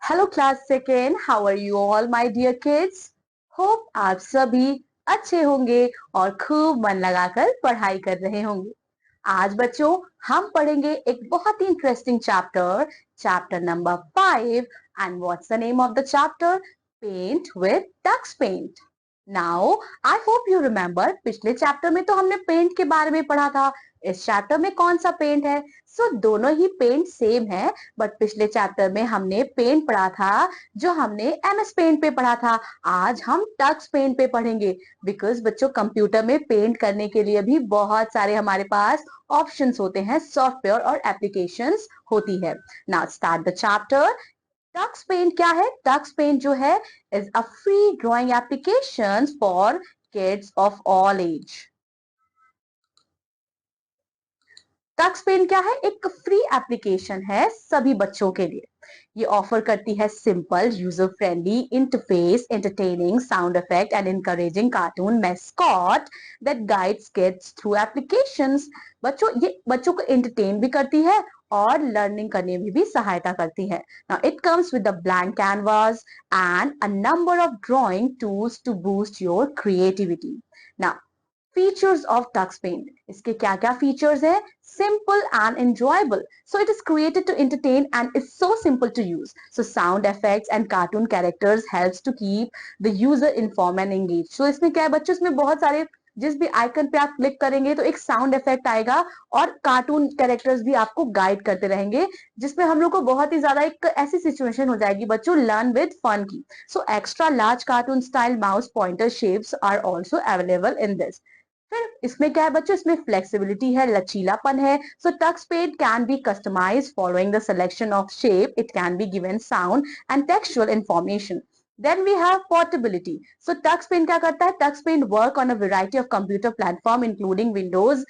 Hello class second, how are you all my dear kids. Hope आप सभी अच्छे होंगे और खूब मन लगाकर पढ़ाई कर रहे होंगे। आज बच्चों हम पढ़ेंगे एक बहुत ही interesting chapter, chapter number 5। And what's the name of the chapter? Paint with Tux Paint. Now I hope you remember, पिछले चैप्टर में तो हमने पेंट के बारे में पढ़ा था। इस चैप्टर में कौन सा पेंट है? दोनों ही पेंट सेम है, बट पिछले चैप्टर में हमने पेंट पढ़ा था जो हमने एमएस पेंट पे पढ़ा था। आज हम टक्स पेंट पे पढ़ेंगे, बिकॉज बच्चों कंप्यूटर में पेंट करने के लिए भी बहुत सारे हमारे पास ऑप्शंस होते हैं, सॉफ्टवेयर और एप्लीकेशंस होती है। Now start the chapter. Tux Paint क्या है? टक्स पेंट जो है is a free drawing application for kids of all age. Tux Paint क्या है? एक फ्री एप्लीकेशन है सभी बच्चों के लिए। ये ऑफर करती है simple, user friendly interface, entertaining sound effect and encouraging cartoon mascot that guides kids through applications. बच्चों, ये बच्चों को एंटरटेन भी करती है और लर्निंग करने में भी सहायता करती है। Now it comes with a blank canvas and a number of drawing tools to boost your creativity. Now features of Tux Paint, इसके क्या क्या फीचर्स है? Simple and enjoyable, so it is created to entertain and is so simple to use. So sound effects and cartoon characters helps to keep the user inform and engage. So इसमें क्या है बच्चों, इसमें बहुत सारे, जिस भी आइकन पे आप क्लिक करेंगे तो एक साउंड इफेक्ट आएगा और कार्टून कैरेक्टर्स भी आपको गाइड करते रहेंगे, जिसमें हम लोग को बहुत ही ज्यादा एक ऐसी सिचुएशन हो जाएगी बच्चों, लर्न विद फन की। So extra large cartoon style mouse pointer shapes are also available in this. फिर इसमें क्या है बच्चों, इसमें फ्लेक्सिबिलिटी है, लचीलापन है। So Tux Paint can be customise following the selection of shape, it can be given sound and textual information. Then we have portability. So TuxPaint क्या करता है? TuxPaint work on a variety of computer platform including Windows,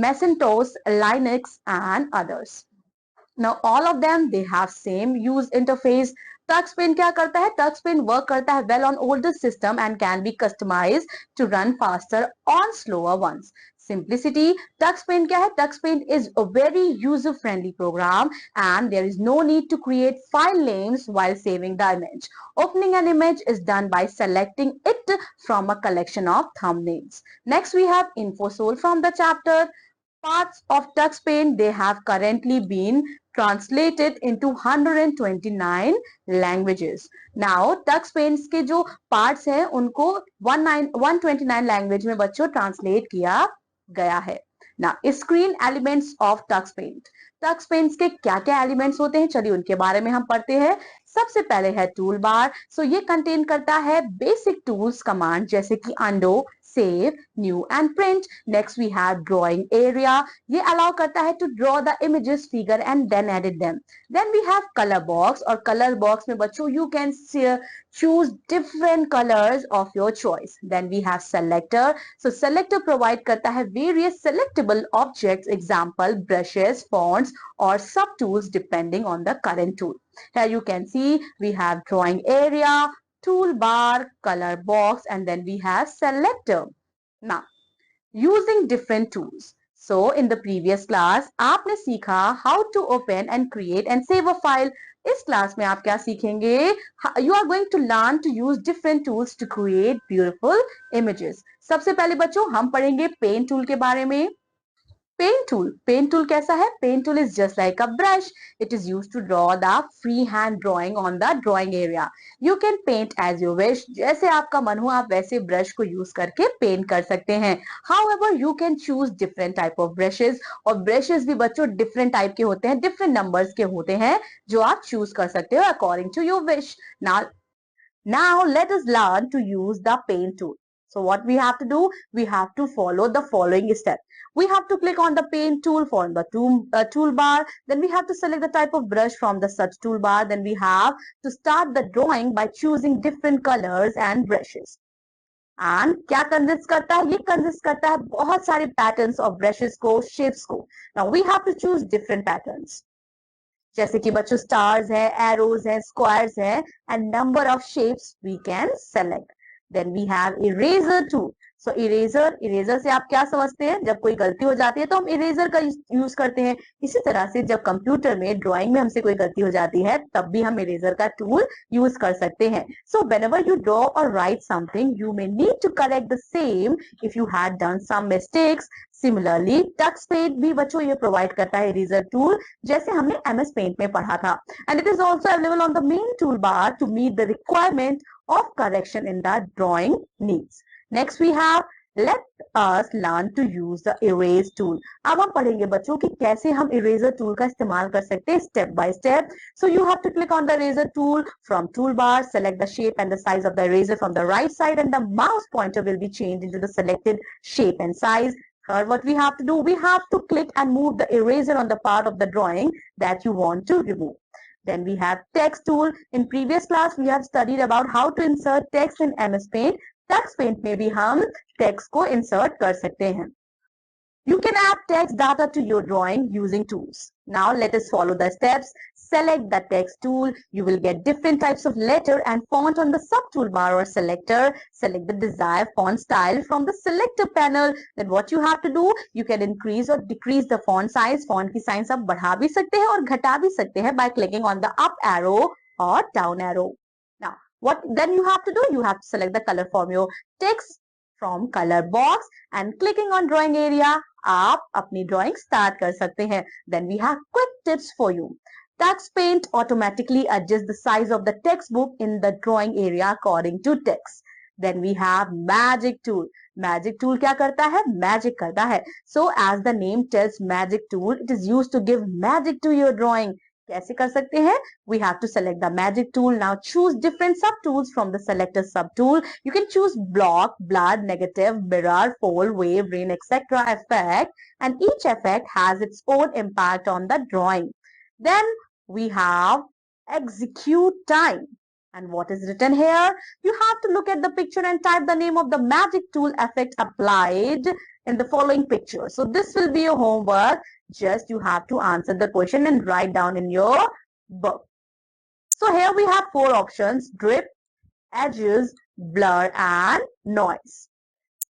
Macintosh, Linux and others. Now all of them they have same use interface. TuxPaint क्या करता है? TuxPaint work करता है well on older system and can be customized to run faster on slower ones. Simplicity, TuxPaint क्या है? TuxPaint is a very user friendly program and there is no need to create file names while saving the image. Opening an image is done by selecting it from a collection of thumbnails. Next we have infosole from the chapter. Parts of TuxPaint they have currently been translated into 129 languages. Now TuxPaint के जो parts हैं उनको 129 language में बच्चों translate किया गया है। Now screen elements of TuxPaint. TuxPaint के क्या क्या एलिमेंट्स होते हैं, चलिए उनके बारे में हम पढ़ते हैं। सबसे पहले है टूल बार। सो ये कंटेन करता है बेसिक टूल्स कमांड जैसे कि अंडो, save, new and print. Next we have drawing area. ये allow करता है to draw the images, figure and then edit them. Then we have color box, और color box में बच्चों you can choose different colors of your choice. Then we have selector. So selector provide करता है various selectable objects, example brushes, fonts or sub tools depending on the current tool. Here you can see we have drawing area, toolbar, color box, and then we have selector. Now, using different tools. So, in the previous class, आपने सीखा how to open and create and save a file. इस class में आप क्या सीखेंगे? You are going to learn to use different tools to create beautiful images. सबसे पहले बच्चों हम पढ़ेंगे पेन टूल के बारे में। पेन टूल कैसा है? Pen tool is just like a brush. It is used to draw the free hand drawing on the drawing area. You can paint as you wish, जैसे आपका मन हो आप वैसे ब्रश को यूज करके पेंट कर सकते हैं. However you can choose different type of brushes, और ब्रशेस भी बच्चों डिफरेंट टाइप के होते हैं, डिफरेंट नंबर्स के होते हैं जो आप चूज कर सकते हो according to your wish. Now let us learn to use the paint tool. So what we have to do? We have to follow the following step. We have to click on the paint tool from the toolbar. Then we have to select the type of brush from the such toolbar. Then we have to start the drawing by choosing different colors and brushes. And क्या consist करता है? ये consist करता है बहुत सारे patterns of brushes को, shapes को. Now we have to choose different patterns. जैसे कि बच्चों स्टार्स है, एरोज है, स्क्वायर्स है, and number of shapes we can select. Then we have eraser tool. So eraser, eraser से आप क्या समझते हैं? जब कोई गलती हो जाती है तो हम इरेजर का यूज करते हैं। इसी तरह से जब कंप्यूटर में ड्राइंग में हमसे कोई गलती हो जाती है तब भी हम इरेजर का टूल यूज कर सकते हैं। सो whenever you draw or write something, you may need to correct the same if you had done some mistakes. Similarly, Tux Paint भी बच्चों ये प्रोवाइड करता है इरेजर टूल, जैसे हमने MS Paint में पढ़ा था। And it is also available on the main toolbar to meet the requirement of correction in the drawing needs. Next we have let us learn to use the erase tool. अब हम पढ़ेंगे बच्चों कि कैसे हम eraser tool का इस्तेमाल कर सकते हैं step by step. So you have to click on the eraser tool from toolbar, select the shape and the size of the eraser from the right side, and the mouse pointer will be changed into the selected shape and size. Here what we have to do, we have to click and move the eraser on the part of the drawing that you want to remove. Then we have text tool. In previous class we have studied about how to insert text in MS Paint. Tux Paint में भी हम text को insert कर सकते हैं. You can add text data to your drawing using tools. Now let us follow the steps. Select the text tool. You will get different types of letter and font on the sub toolbar or selector. Select the desired font style from the selector panel. Then what you have to do, you can increase or decrease the font size. Font की size आप बढ़ा भी सकते हैं और घटा भी सकते हैं by clicking on the up arrow or down arrow. Now what then you have to do, you have to select the color from your text from color box and clicking on drawing area आप अपनी drawing start कर सकते हैं. Then we have quick tips for you. Tux Paint automatically adjusts the size of the textbook in the drawing area according to text. Then we have magic tool. Magic tool क्या करता है? Magic करता है. So as the name tells, magic tool, it is used to give magic to your drawing. कैसे कर सकते हैं? We have to select the magic tool. Now choose different sub tools from the selector sub tool. You can choose block, blur, negative, mirror, fold, wave, rain, etc. effect, and each effect has its own impact on the drawing. Then we have execute time. And what is written here? You have to look at the picture and type the name of the magic tool effect applied in the following picture. So this will be your homework. Just you have to answer the question and write down in your book. So here we have four options: drip, edges, blur and noise.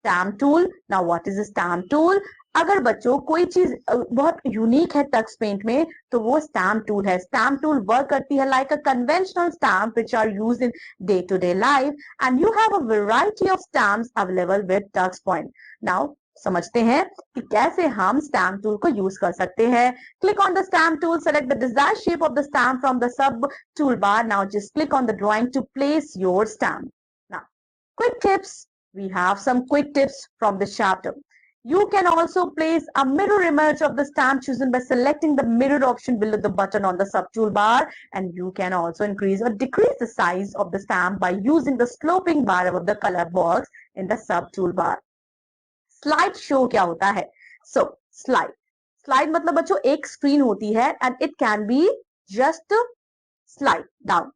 Stamp tool. Now what is a stamp tool? अगर बच्चों कोई चीज बहुत unique है Tux paint में तो वो stamp tool है. स्टैम्प टूल वर्क करती है like a conventional stamp which are used in day to day life and you have a variety of stamps available with Tux point. Now समझते हैं कि कैसे हम स्टैम्प टूल को use कर सकते हैं. Click on the stamp tool, select the desired shape of the stamp from the sub tool bar. Now just click on the drawing to place your stamp. Now quick tips. We have some quick tips from this chapter. You can also place a mirror image of the stamp chosen by selecting the mirror option below the button on the sub toolbar, and you can also increase or decrease the size of the stamp by using the sloping bar above the color box in the sub toolbar. Slide show क्या होता है? So slide मतलब बच्चों एक screen होती है and it can be just slide down.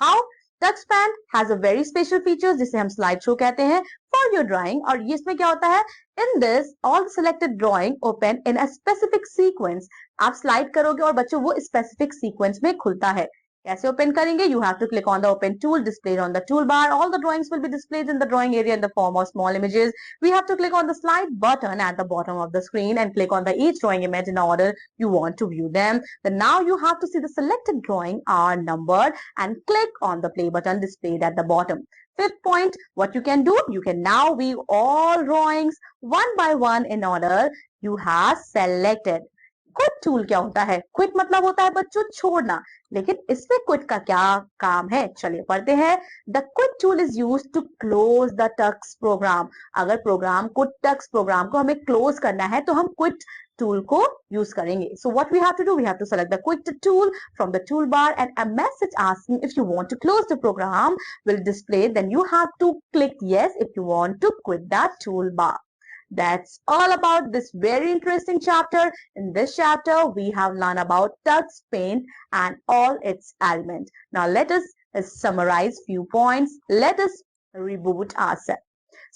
How? Tux Paint has a very special features जिसे हम slide show कहते हैं for your drawing. और ये इसमें क्या होता है? In this, all selected drawing open in a specific sequence. आप slide करोगे और बच्चों वो specific sequence में खुलता है. कैसे ओपन करेंगे? You have to click on the open tool displayed on the toolbar. All the drawings will be displayed in the drawing area in the form of small images. We have to click on the slide button at the bottom of the screen and click on the each drawing image in order you want to view them. Then now you have to see the selected drawing are numbered and click on the play button displayed at the bottom. Fifth point, what you can do, you can now view all drawings one by one in order you have selected. Quit tool क्या होता है? Quit मतलब होता है बच्चों छोड़ना, लेकिन इसमें क्विट का क्या काम है? चलिए पढ़ते हैं. The quit tool is used to close the Tux program. अगर प्रोग्राम को टक्स प्रोग्राम को हमें क्लोज करना है तो हम क्विट टूल को यूज करेंगे. So what we have to do, we have to select the quick tool from the toolbar and a message asking if you want to close the program will display. Then you have to click yes if you want to quit that toolbar. That's all about this very interesting chapter. In this chapter, we have learned about Tux Paint and all its elements. Now let us summarize few points. Let us reboot ourselves.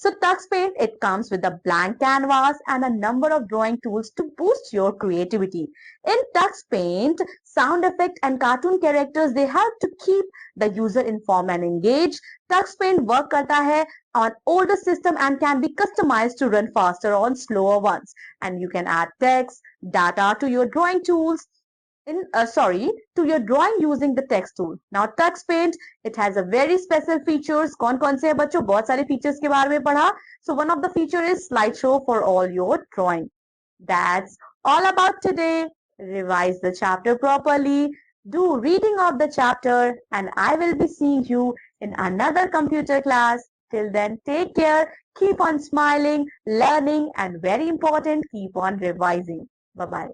So TuxPaint, it comes with a blank canvas and a number of drawing tools to boost your creativity. In TuxPaint, sound effect and cartoon characters, they help to keep the user informed and engaged. TuxPaint work करता है on older system and can be customized to run faster on slower ones. And you can add text, data to your drawing tools to your drawing using the text tool. Now TuxPaint, it has a very special features. कौन से हैं बच्चों? बहुत सारे features के बारे में पढ़ा. So one of the feature is slideshow for all your drawing. That's all about today. Revise the chapter properly. Do reading of the chapter, and I will be seeing you in another computer class. Till then, take care. Keep on smiling, learning, and very important, keep on revising. Bye-bye.